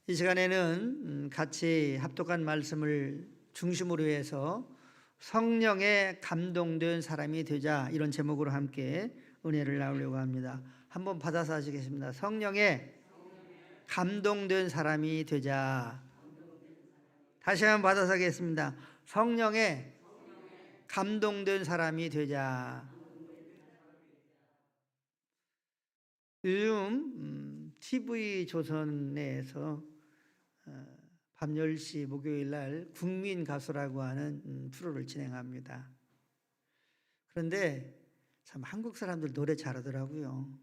이 시간에는 같이 합독한 말씀을 중심으로 해서 성령에 감동된 사람이 되자, 이런 제목으로 함께 은혜를 나누려고 합니다. 한번 받아서 하시겠습니다. 성령에 감동된 사람이 되자. 다시 한번 받아서 하겠습니다. 성령에 감동된 사람이 되자. 요즘 TV 조선에서 밤 10시 목요일 날 국민 가수라고 하는 프로를 진행합니다. 그런데 참 한국 사람들 노래 잘하더라고요.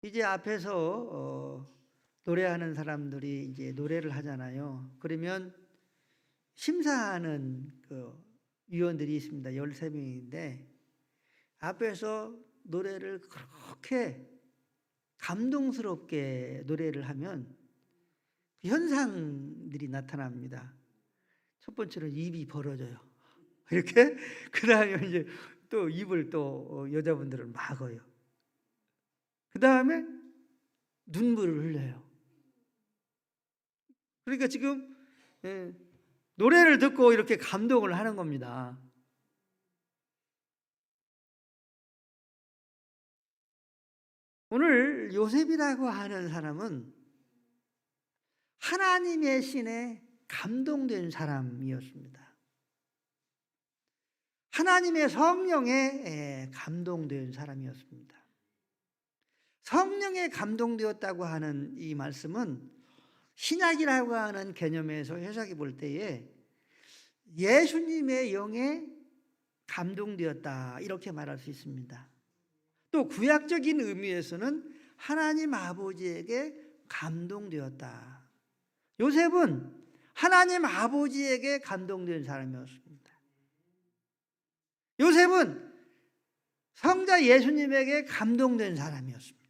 이제 앞에서 노래하는 사람들이 이제 노래를 하잖아요. 그러면 심사하는 그 위원들이 있습니다. 13명인데 앞에서 노래를 그렇게 감동스럽게 노래를 하면 현상들이 나타납니다. 첫 번째로 입이 벌어져요. 이렇게. 그 다음에 이제 또 입을 또 여자분들은 막어요. 그 다음에 눈물을 흘려요. 그러니까 지금 노래를 듣고 이렇게 감동을 하는 겁니다. 오늘 요셉이라고 하는 사람은 하나님의 신에 감동된 사람이었습니다. 하나님의 성령에 감동된 사람이었습니다. 성령에 감동되었다고 하는 이 말씀은 신약이라고 하는 개념에서 해석해 볼 때에 예수님의 영에 감동되었다, 이렇게 말할 수 있습니다. 또 구약적인 의미에서는 하나님 아버지에게 감동되었다. 요셉은 하나님 아버지에게 감동된 사람이었습니다. 요셉은 성자 예수님에게 감동된 사람이었습니다.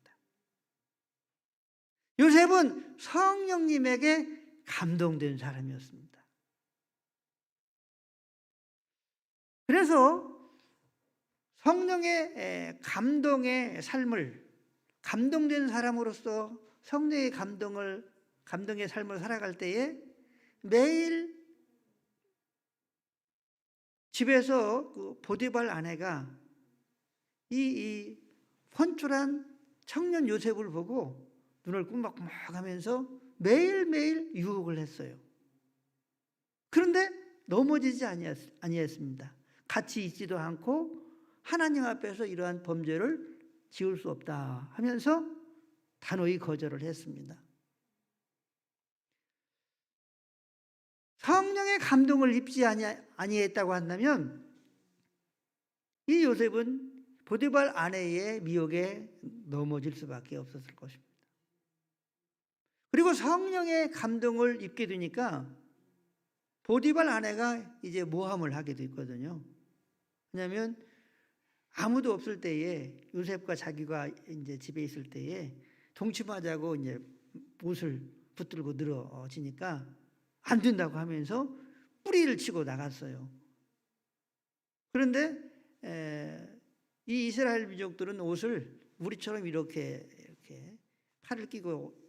요셉은 성령님에게 감동된 사람이었습니다. 그래서 성령의 감동의 삶을, 감동된 사람으로서 성령의 감동의 삶을 살아갈 때에 매일 집에서 그 보디발 아내가 이 훤출한 청년 요셉을 보고 눈을 꾸벅꾸벅 하면서 매일매일 유혹을 했어요. 그런데 넘어지지 아니했습니다. 같이 있지도 않고 하나님 앞에서 이러한 범죄를 지을 수 없다 하면서 단호히 거절을 했습니다. 성령의 감동을 입지 아니했다고 한다면 이 요셉은 보디발 아내의 미혹에 넘어질 수밖에 없었을 것입니다. 그리고 성령의 감동을 입게 되니까 보디발 아내가 이제 모함을 하게 됐거든요. 왜냐하면 아무도 없을 때에 요셉과 자기가 이제 집에 있을 때에 동침하자고 이제 옷을 붙들고 늘어지니까 안 된다고 하면서 뿌리를 치고 나갔어요. 그런데 이 이스라엘 민족들은 옷을 우리처럼 이렇게 팔을 끼고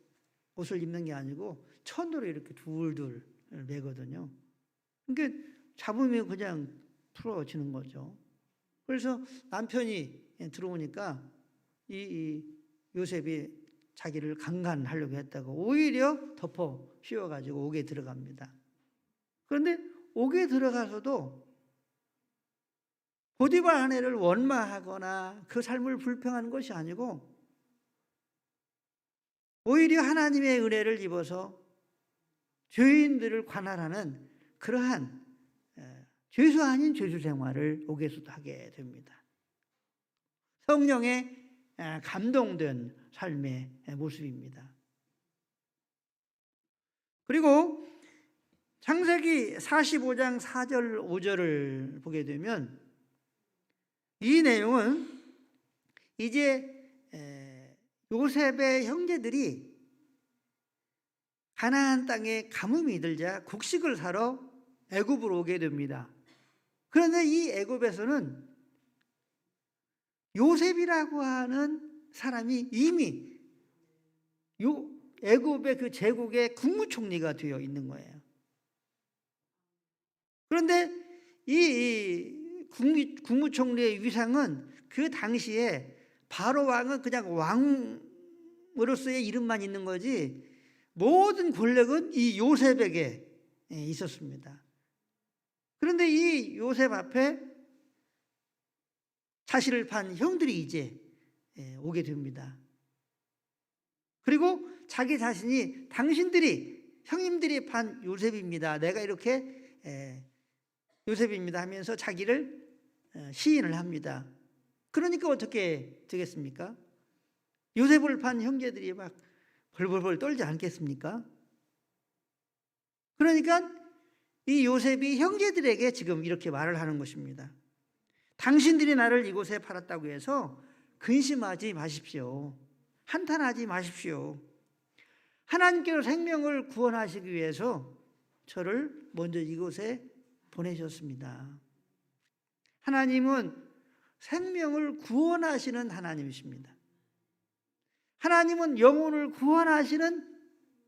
옷을 입는 게 아니고 천으로 이렇게 둘둘 매거든요. 그러니까 잡으면 그냥 풀어지는 거죠. 그래서 남편이 들어오니까 이 요셉이 자기를 강간하려고 했다고 오히려 덮어 씌워가지고 옥에 들어갑니다. 그런데 옥에 들어가서도 보디발 아내를 원망하거나 그 삶을 불평하는 것이 아니고 오히려 하나님의 은혜를 입어서 죄인들을 관할하는 그러한 죄수 아닌 죄수 생활을 옥에서도 하게 됩니다. 성령에 감동된 삶의 모습입니다. 그리고 창세기 45장 4절 5절을 보게 되면 이 내용은 이제 요셉의 형제들이 가나안 땅에 가뭄이 들자 곡식을 사러 애굽으로 오게 됩니다. 그런데 이 애굽에서는 요셉이라고 하는 사람이 이미 애굽의 그 제국의 국무총리가 되어 있는 거예요. 그런데 이 국무총리의 위상은 그 당시에 바로 왕은 그냥 왕으로서의 이름만 있는 거지 모든 권력은 이 요셉에게 있었습니다. 그런데 이 요셉 앞에 자신을 판 형들이 이제 오게 됩니다. 그리고 자기 자신이 당신들이 형님들이 판 요셉입니다. 내가 이렇게 요셉입니다 하면서 자기를 시인을 합니다. 그러니까 어떻게 되겠습니까? 요셉을 판 형제들이 막 벌벌벌 떨지 않겠습니까? 그러니까 이 요셉이 형제들에게 지금 이렇게 말을 하는 것입니다. 당신들이 나를 이곳에 팔았다고 해서 근심하지 마십시오. 한탄하지 마십시오. 하나님께서 생명을 구원하시기 위해서 저를 먼저 이곳에 보내셨습니다. 하나님은 생명을 구원하시는 하나님이십니다. 하나님은 영혼을 구원하시는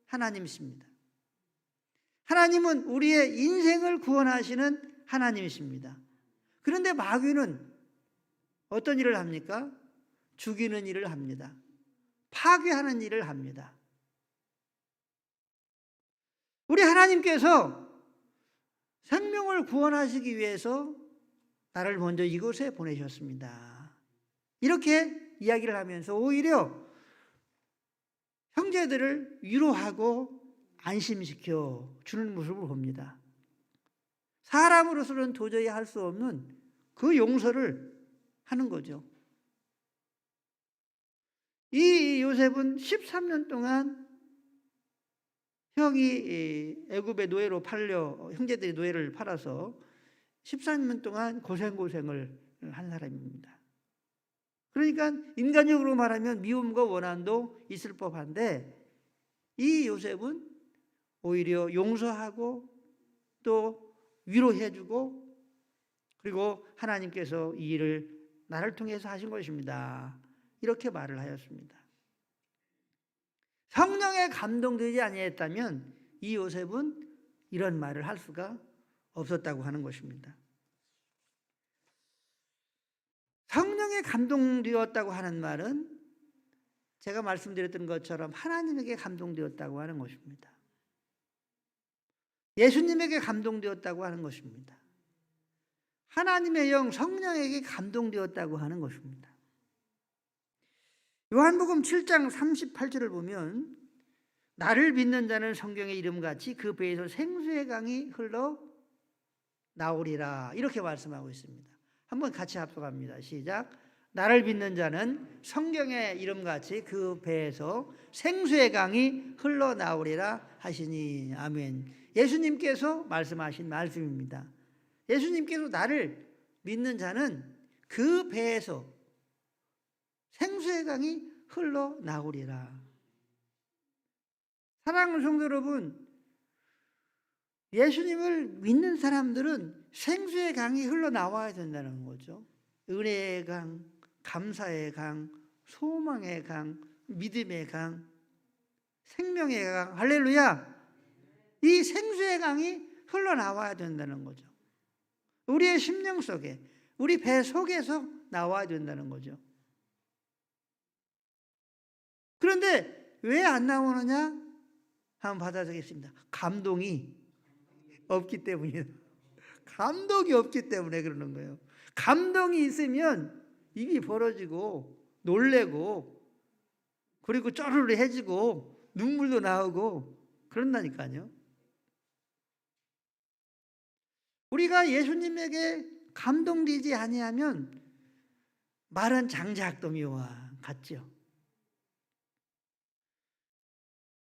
하나님이십니다. 하나님은 우리의 인생을 구원하시는 하나님이십니다. 그런데 마귀는 어떤 일을 합니까? 죽이는 일을 합니다. 파괴하는 일을 합니다. 우리 하나님께서 생명을 구원하시기 위해서 나를 먼저 이곳에 보내셨습니다. 이렇게 이야기를 하면서 오히려 형제들을 위로하고 안심시켜 주는 모습을 봅니다. 사람으로서는 도저히 할 수 없는 그 용서를 하는 거죠. 이 요셉은 13년 동안 형이 애굽의 노예로 팔려 형제들이 노예를 팔아서 13년 동안 고생을 한 사람입니다. 그러니까 인간적으로 말하면 미움과 원한도 있을 법한데 이 요셉은 오히려 용서하고 또 위로해주고 그리고 하나님께서 이 일을 나를 통해서 하신 것입니다. 이렇게 말을 하였습니다. 성령에 감동되지 아니했다면 이 요셉은 이런 말을 할 수가 없었다고 하는 것입니다. 성령에 감동되었다고 하는 말은 제가 말씀드렸던 것처럼 하나님에게 감동되었다고 하는 것입니다. 예수님에게 감동되었다고 하는 것입니다. 하나님의 영 성령에게 감동되었다고 하는 것입니다. 요한복음 7장 38절을 보면 나를 믿는 자는 성경의 이름같이 그 배에서 생수의 강이 흘러 나오리라 이렇게 말씀하고 있습니다. 한번 같이 합독합니다. 시작. 나를 믿는 자는 성경의 이름같이 그 배에서 생수의 강이 흘러나오리라 하시니 아멘. 예수님께서 말씀하신 말씀입니다. 예수님께서 나를 믿는 자는 그 배에서 생수의 강이 흘러나오리라. 사랑하는 성도 여러분, 예수님을 믿는 사람들은 생수의 강이 흘러나와야 된다는 거죠. 은혜의 강, 감사의 강, 소망의 강, 믿음의 강, 생명의 강, 할렐루야! 이 생수의 강이 흘러나와야 된다는 거죠. 우리의 심령 속에, 우리 배 속에서 나와야 된다는 거죠. 그런데 왜 안 나오느냐? 한번 받아주겠습니다. 감동이 없기 때문이에요. 감동이 없기 때문에 그러는 거예요. 감동이 있으면 입이 벌어지고 놀래고 그리고 쪼르르해지고 눈물도 나오고 그런다니까요. 우리가 예수님에게 감동되지 아니하면 마른 장작더미와 같죠.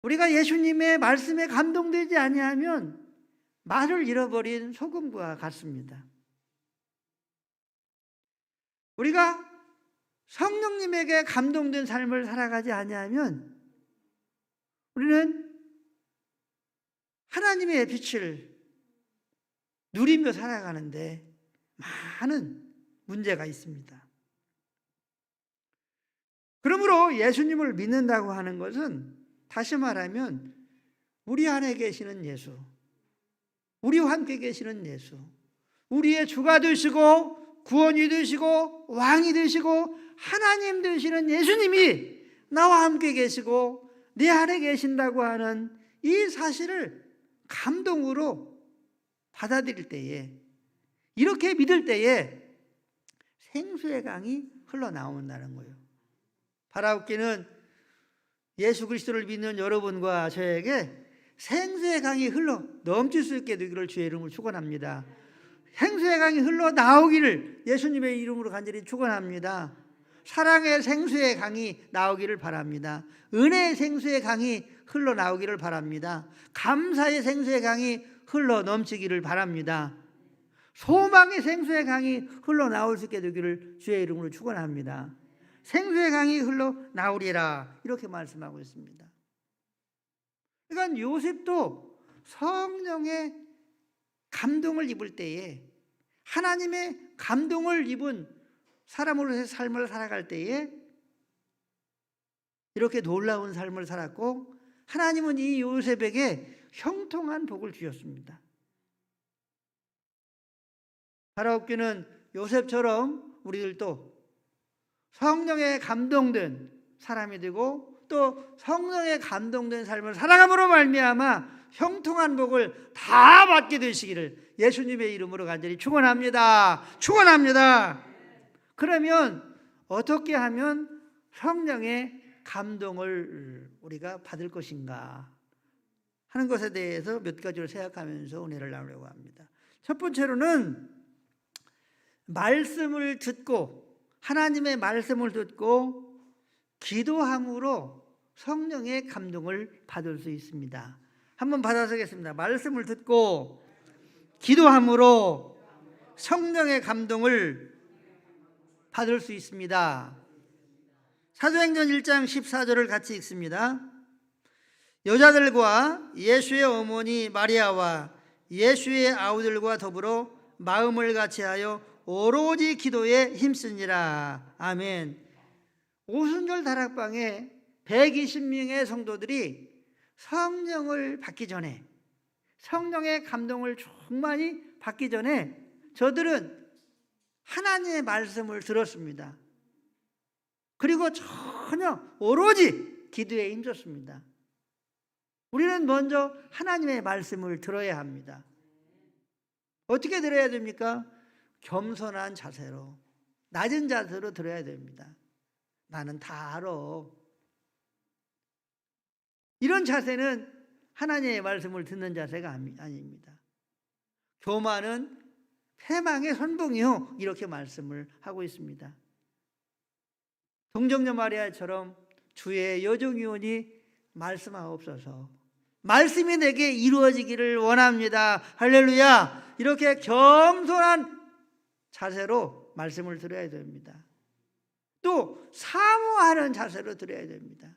우리가 예수님의 말씀에 감동되지 아니하면 말을 잃어버린 소금과 같습니다. 우리가 성령님에게 감동된 삶을 살아가지 아니하면 우리는 하나님의 빛을 누리며 살아가는데 많은 문제가 있습니다. 그러므로 예수님을 믿는다고 하는 것은 다시 말하면 우리 안에 계시는 예수, 우리와 함께 계시는 예수, 우리의 주가 되시고 구원이 되시고 왕이 되시고 하나님 되시는 예수님이 나와 함께 계시고 내 안에 계신다고 하는 이 사실을 감동으로 받아들일 때에, 이렇게 믿을 때에 생수의 강이 흘러나온다는 거예요. 바라옵기는 예수 그리스도를 믿는 여러분과 저에게 생수의 강이 흘러 넘칠 수 있게 되기를 주의 이름으로 축원합니다. 생수의 강이 흘러 나오기를 예수님의 이름으로 간절히 축원합니다. 사랑의 생수의 강이 나오기를 바랍니다. 은혜의 생수의 강이 흘러 나오기를 바랍니다. 감사의 생수의 강이 흘러 넘치기를 바랍니다. 소망의 생수의 강이 흘러 나올 수 있게 되기를 주의 이름으로 축원합니다. 생수의 강이 흘러 나오리라, 이렇게 말씀하고 있습니다. 그러니까 요셉도 성령의 감동을 입을 때에, 하나님의 감동을 입은 사람으로서의 삶을 살아갈 때에 이렇게 놀라운 삶을 살았고, 하나님은 이 요셉에게 형통한 복을 주셨습니다. 바라옵기는 요셉처럼 우리들도 성령에 감동된 사람이 되고 또 성령에 감동된 삶을 살아감으로 말미암아 형통한 복을 다 받게 되시기를 예수님의 이름으로 간절히 축원합니다. 축원합니다. 그러면 어떻게 하면 성령의 감동을 우리가 받을 것인가 하는 것에 대해서 몇 가지를 생각하면서 은혜를 나누려고 합니다. 첫 번째로는 말씀을 듣고, 하나님의 말씀을 듣고 기도함으로 성령의 감동을 받을 수 있습니다. 한번 받아서겠습니다. 말씀을 듣고 기도함으로 성령의 감동을 받을 수 있습니다. 사도행전 1장 14절을 같이 읽습니다. 여자들과 예수의 어머니 마리아와 예수의 아우들과 더불어 마음을 같이하여 오로지 기도에 힘쓰니라. 아멘. 오순절 다락방에 120명의 성도들이 성령을 받기 전에, 성령의 감동을 충만히 받기 전에 저들은 하나님의 말씀을 들었습니다. 그리고 전혀 오로지 기도에 힘썼습니다. 우리는 먼저 하나님의 말씀을 들어야 합니다. 어떻게 들어야 됩니까? 겸손한 자세로, 낮은 자세로 들어야 됩니다. 나는 다 알아. 이런 자세는 하나님의 말씀을 듣는 자세가 아닙니다. 교만은 패망의 선봉이요, 이렇게 말씀을 하고 있습니다. 동정녀 마리아처럼 주의 여종이오니 말씀하옵소서, 말씀이 내게 이루어지기를 원합니다. 할렐루야. 이렇게 겸손한 자세로 말씀을 들어야 됩니다. 또 사모하는 자세로 들어야 됩니다.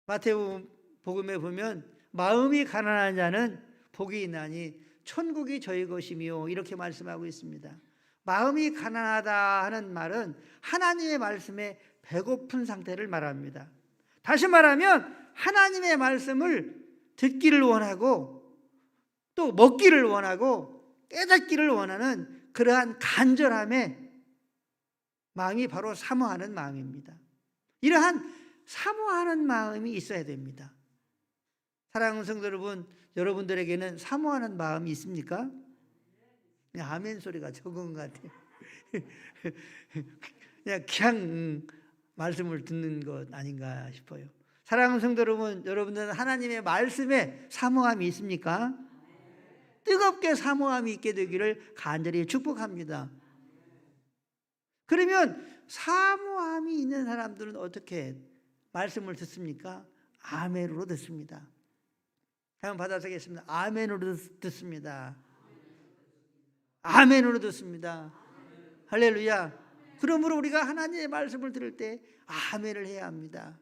마태복음 복음에 보면 마음이 가난한 자는 복이 있나니 천국이 저희 것이며, 이렇게 말씀하고 있습니다. 마음이 가난하다 하는 말은 하나님의 말씀에 배고픈 상태를 말합니다. 다시 말하면 하나님의 말씀을 듣기를 원하고 또 먹기를 원하고 깨닫기를 원하는 그러한 간절함의 마음이 바로 사모하는 마음입니다. 이러한 사모하는 마음이 있어야 됩니다. 사랑하는 성도 여러분, 여러분들에게는 사모하는 마음이 있습니까? 아멘 소리가 적은 것 같아요. 그냥 말씀을 듣는 것 아닌가 싶어요. 사랑하는 성도 여러분, 여러분들은 하나님의 말씀에 사모함이 있습니까? 뜨겁게 사모함이 있게 되기를 간절히 축복합니다. 그러면 사모함이 있는 사람들은 어떻게 말씀을 듣습니까? 아멘으로 듣습니다. 한번 받아서겠습니다. 아멘으로 듣습니다. 아멘으로 듣습니다. 할렐루야. 그러므로 우리가 하나님의 말씀을 들을 때 아멘을 해야 합니다.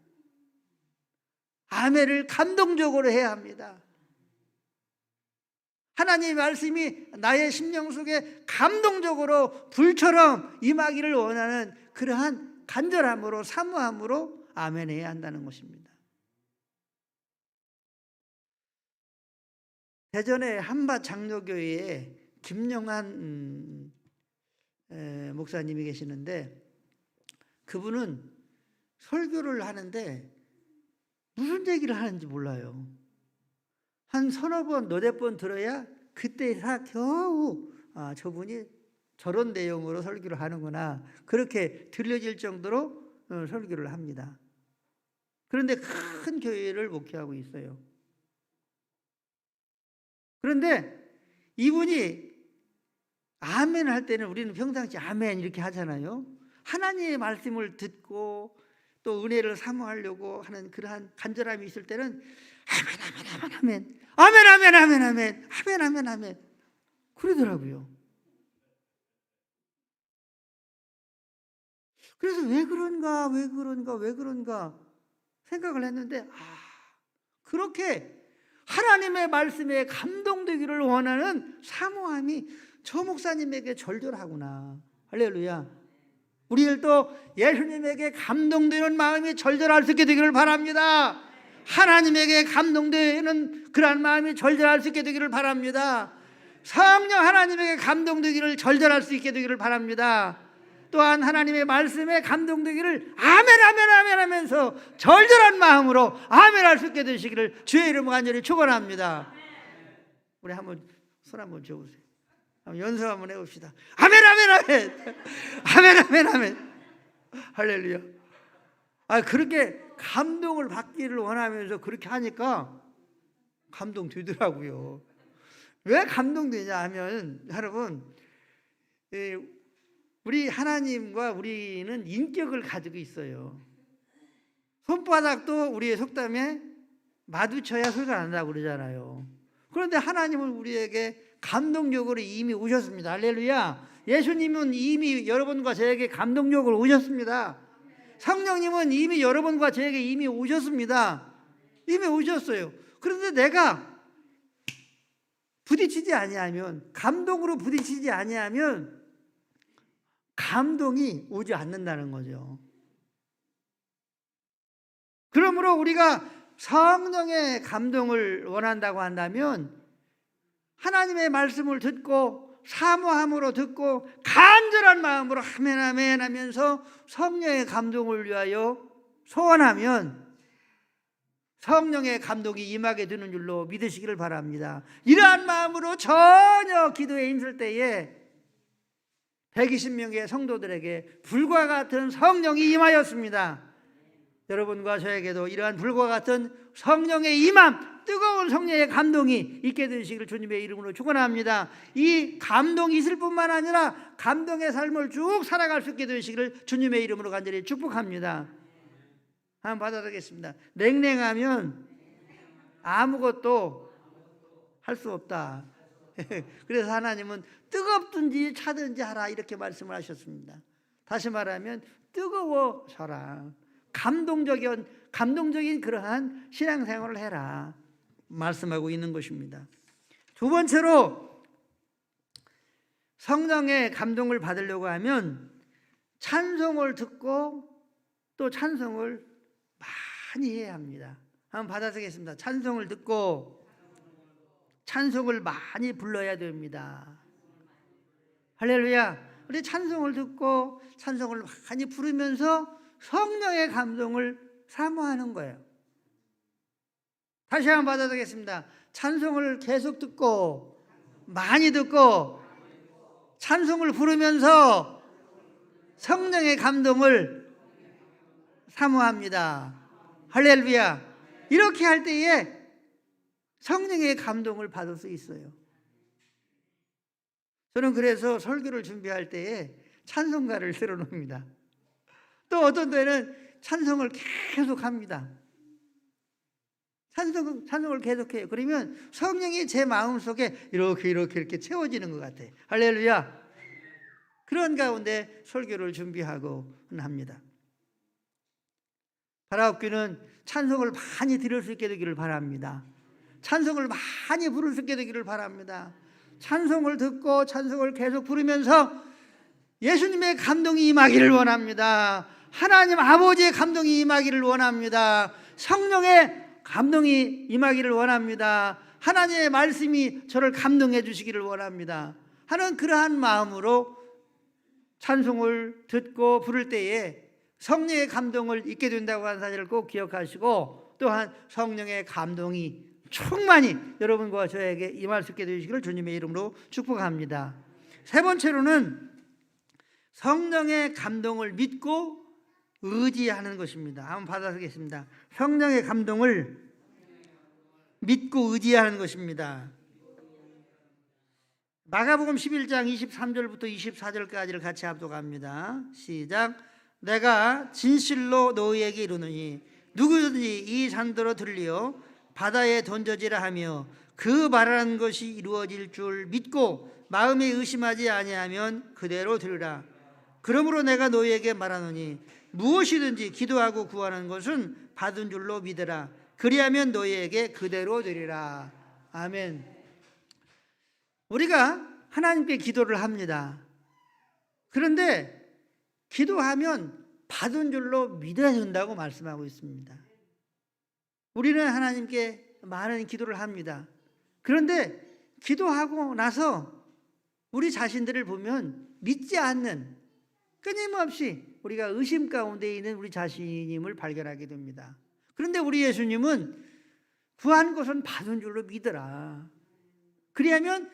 아멘을 감동적으로 해야 합니다. 하나님의 말씀이 나의 심령 속에 감동적으로 불처럼 임하기를 원하는 그러한 간절함으로 사모함으로 아멘 해야 한다는 것입니다. 대전의 한밭 장로교회에 김영한 목사님이 계시는데, 그분은 설교를 하는데 무슨 얘기를 하는지 몰라요. 한 서너 번, 너댓 번 들어야 그때야 겨우 저분이 저런 내용으로 설교를 하는구나, 그렇게 들려질 정도로 설교를 합니다. 그런데 큰 교회를 목회하고 있어요. 그런데 이분이 아멘 할 때는 우리는 평상시 아멘 이렇게 하잖아요. 하나님의 말씀을 듣고 또 은혜를 사모하려고 하는 그러한 간절함이 있을 때는 아멘 아멘 아멘 아멘 아멘 아멘 아멘 아멘 아멘 그러더라고요. 그래서 왜 그런가 생각을 했는데, 그렇게 하나님의 말씀에 감동되기를 원하는 사모함이 저 목사님에게 절절하구나. 할렐루야. 우리들도 예수님에게 감동되는 마음이 절절할 수 있게 되기를 바랍니다. 하나님에게 감동되는 그러한 마음이 절절할 수 있게 되기를 바랍니다. 성령 하나님에게 감동되기를 절절할 수 있게 되기를 바랍니다. 또한 하나님의 말씀에 감동되기를 아멘 아멘 아멘 하면서 절절한 마음으로 아멘 할 수 있게 되시기를 주의 이름으로 간절히 축원합니다. 우리 한번 손 한번 줘보세요. 한번 연습 한번 해봅시다. 아멘 아멘 아멘 아멘 아멘 아멘 할렐루야. 그렇게 감동을 받기를 원하면서 그렇게 하니까 감동되더라고요. 왜 감동되냐 하면, 여러분, 우리 하나님과 우리는 인격을 가지고 있어요. 손바닥도 우리의 속담에 마주쳐야 소리가 난다고 그러잖아요. 그런데 하나님은 우리에게 감동적으로 이미 오셨습니다. 할렐루야. 예수님은 이미 여러분과 저에게 감동적으로 오셨습니다. 성령님은 이미 여러분과 저에게 이미 오셨습니다. 이미 오셨어요. 그런데 내가 부딪히지 아니하면, 감동으로 부딪히지 아니하면 감동이 오지 않는다는 거죠. 그러므로 우리가 성령의 감동을 원한다고 한다면 하나님의 말씀을 듣고 사모함으로 듣고 간절한 마음으로 아멘 아멘 하면서 성령의 감동을 위하여 소원하면 성령의 감동이 임하게 되는 줄로 믿으시기를 바랍니다. 이러한 마음으로 전혀 기도에 힘쓸 때에 120명의 성도들에게 불과 같은 성령이 임하였습니다. 여러분과 저에게도 이러한 불과 같은 성령의 임함, 뜨거운 성령의 감동이 있게 되시기를 주님의 이름으로 축원합니다. 이 감동이 있을 뿐만 아니라 감동의 삶을 쭉 살아갈 수 있게 되시기를 주님의 이름으로 간절히 축복합니다. 한번 받아드리겠습니다. 냉랭하면 아무것도 할 수 없다. 그래서 하나님은 뜨겁든지 차든지 하라 이렇게 말씀을 하셨습니다. 다시 말하면 뜨거워져라. 감동적인 그러한 신앙생활을 해라 말씀하고 있는 것입니다. 두 번째로 성령의 감동을 받으려고 하면 찬송을 듣고 또 찬송을 많이 해야 합니다. 한번 받아쓰겠습니다. 찬송을 듣고 찬송을 많이 불러야 됩니다. 할렐루야. 우리 찬송을 듣고 찬송을 많이 부르면서 성령의 감동을 사모하는 거예요. 다시 한번 받아쓰겠습니다. 찬송을 계속 듣고 많이 듣고 찬송을 부르면서 성령의 감동을 사모합니다. 할렐루야. 이렇게 할 때에 성령의 감동을 받을 수 있어요. 저는 그래서 설교를 준비할 때에 찬송가를 틀어놓습니다. 또 어떤 때는 찬송을 계속 합니다. 찬송을 계속해요. 그러면 성령이 제 마음속에 이렇게 채워지는 것 같아요. 할렐루야. 그런 가운데 설교를 준비하고 합니다. 바라옵기는 찬송을 많이 들을 수 있게 되기를 바랍니다. 찬송을 많이 부를 수 있게 되기를 바랍니다. 찬송을 듣고 찬송을 계속 부르면서 예수님의 감동이 임하기를 원합니다. 하나님 아버지의 감동이 임하기를 원합니다. 성령의 감동이 임하기를 원합니다. 하나님의 말씀이 저를 감동해 주시기를 원합니다 하는 그러한 마음으로 찬송을 듣고 부를 때에 성령의 감동을 잊게 된다고 하는 사실을 꼭 기억하시고, 또한 성령의 감동이 충만히 여러분과 저에게 임할 수 있게 되시기를 주님의 이름으로 축복합니다. 세 번째로는 성령의 감동을 믿고 의지하는 것입니다. 한번 받아보겠습니다. 성령의 감동을 믿고 의지하는 것입니다. 마가복음 11장 23절부터 24절까지를 같이 합독합니다. 시작. 내가 진실로 너희에게 이르노니 누구든지 이 산더러 들리어 바다에 던져지라 하며 그 말하는 것이 이루어질 줄 믿고 마음에 의심하지 아니하면 그대로 들으라. 그러므로 내가 너희에게 말하노니 무엇이든지 기도하고 구하는 것은 받은 줄로 믿으라. 그리하면 너희에게 그대로 되리라. 아멘. 우리가 하나님께 기도를 합니다. 그런데 기도하면 받은 줄로 믿어야 된다고 말씀하고 있습니다. 우리는 하나님께 많은 기도를 합니다. 그런데 기도하고 나서 우리 자신들을 보면 믿지 않는, 끊임없이 우리가 의심 가운데 있는 우리 자신임을 발견하게 됩니다. 그런데 우리 예수님은 구한 것은 받은 줄로 믿어라. 그리하면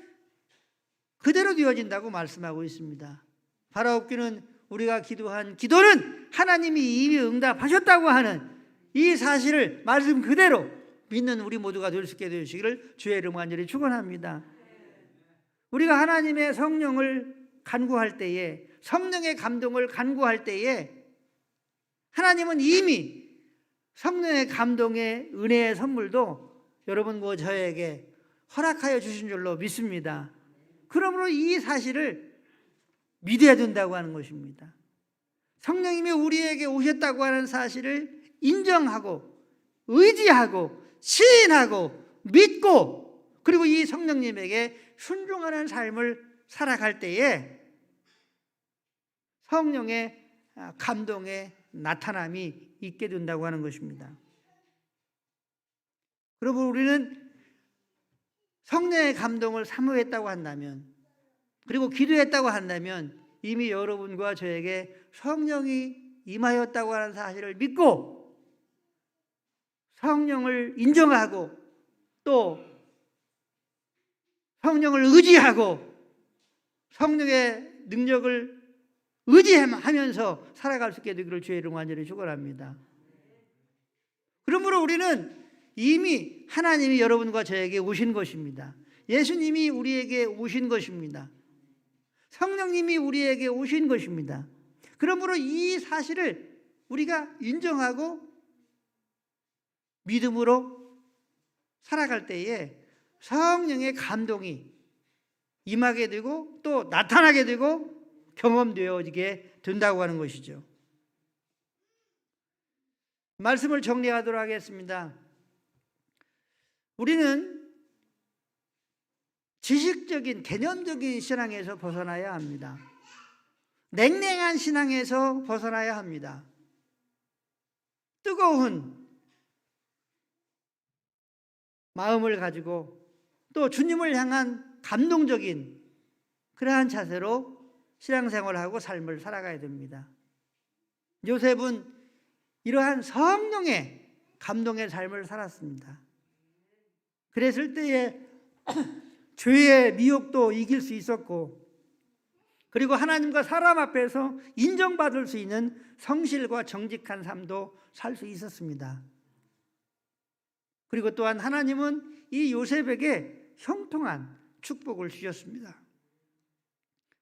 그대로 되어진다고 말씀하고 있습니다. 바라옵기는 우리가 기도한 기도는 하나님이 이미 응답하셨다고 하는 이 사실을 말씀 그대로 믿는 우리 모두가 될 수 있게 되시기를 주의 이름으로 간절히 축원합니다. 우리가 하나님의 성령을 간구할 때에, 성령의 감동을 간구할 때에 하나님은 이미 성령의 감동의 은혜의 선물도 여러분과 저에게 허락하여 주신 줄로 믿습니다. 그러므로 이 사실을 믿어야 된다고 하는 것입니다. 성령님이 우리에게 오셨다고 하는 사실을 인정하고 의지하고 시인하고 믿고, 그리고 이 성령님에게 순종하는 삶을 살아갈 때에 성령의 감동의 나타남이 있게 된다고 하는 것입니다. 그리고 우리는 성령의 감동을 사모했다고 한다면, 그리고 기도했다고 한다면 이미 여러분과 저에게 성령이 임하였다고 하는 사실을 믿고 성령을 인정하고 또 성령을 의지하고 성령의 능력을 의지하면서 살아갈 수 있게 되기를 주의 이름으로 간절히 축원합니다. 그러므로 우리는 이미 하나님이 여러분과 저에게 오신 것입니다. 예수님이 우리에게 오신 것입니다. 성령님이 우리에게 오신 것입니다. 그러므로 이 사실을 우리가 인정하고 믿음으로 살아갈 때에 성령의 감동이 임하게 되고 또 나타나게 되고 경험되어지게 된다고 하는 것이죠. 말씀을 정리하도록 하겠습니다. 우리는 지식적인 개념적인 신앙에서 벗어나야 합니다. 냉랭한 신앙에서 벗어나야 합니다. 뜨거운 마음을 가지고 또 주님을 향한 감동적인 그러한 자세로 신앙생활하고 삶을 살아가야 됩니다. 요셉은 이러한 성령의 감동의 삶을 살았습니다. 그랬을 때에 죄의 미혹도 이길 수 있었고, 그리고 하나님과 사람 앞에서 인정받을 수 있는 성실과 정직한 삶도 살 수 있었습니다. 그리고 또한 하나님은 이 요셉에게 형통한 축복을 주셨습니다.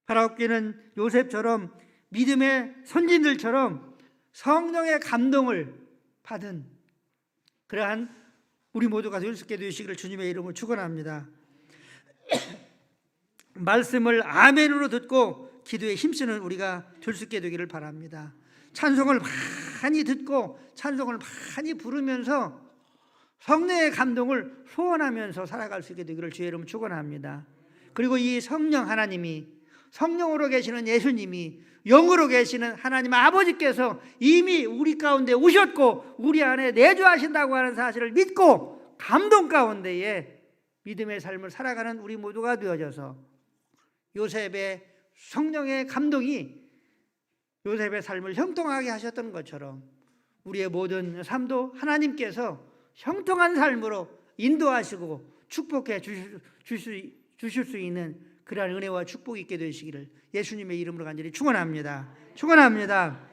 바라옵기는 요셉처럼 믿음의 선진들처럼 성령의 감동을 받은 그러한 우리 모두가 될 수 있게 되시기를 주님의 이름으로 축원합니다. 말씀을 아멘으로 듣고 기도에 힘쓰는 우리가 될 수 있게 되기를 바랍니다. 찬송을 많이 듣고 찬송을 많이 부르면서 성령의 감동을 소원하면서 살아갈 수 있게 되기를 주의 이름으로 축원합니다. 그리고 이 성령 하나님이, 성령으로 계시는 예수님이, 영으로 계시는 하나님 아버지께서 이미 우리 가운데 오셨고 우리 안에 내주하신다고 하는 사실을 믿고 감동 가운데에 믿음의 삶을 살아가는 우리 모두가 되어져서 요셉의 성령의 감동이 요셉의 삶을 형통하게 하셨던 것처럼 우리의 모든 삶도 하나님께서 형통한 삶으로 인도하시고 축복해 주실 수 있는 그러한 은혜와 축복이 있게 되시기를 예수님의 이름으로 간절히 축원합니다. 축원합니다.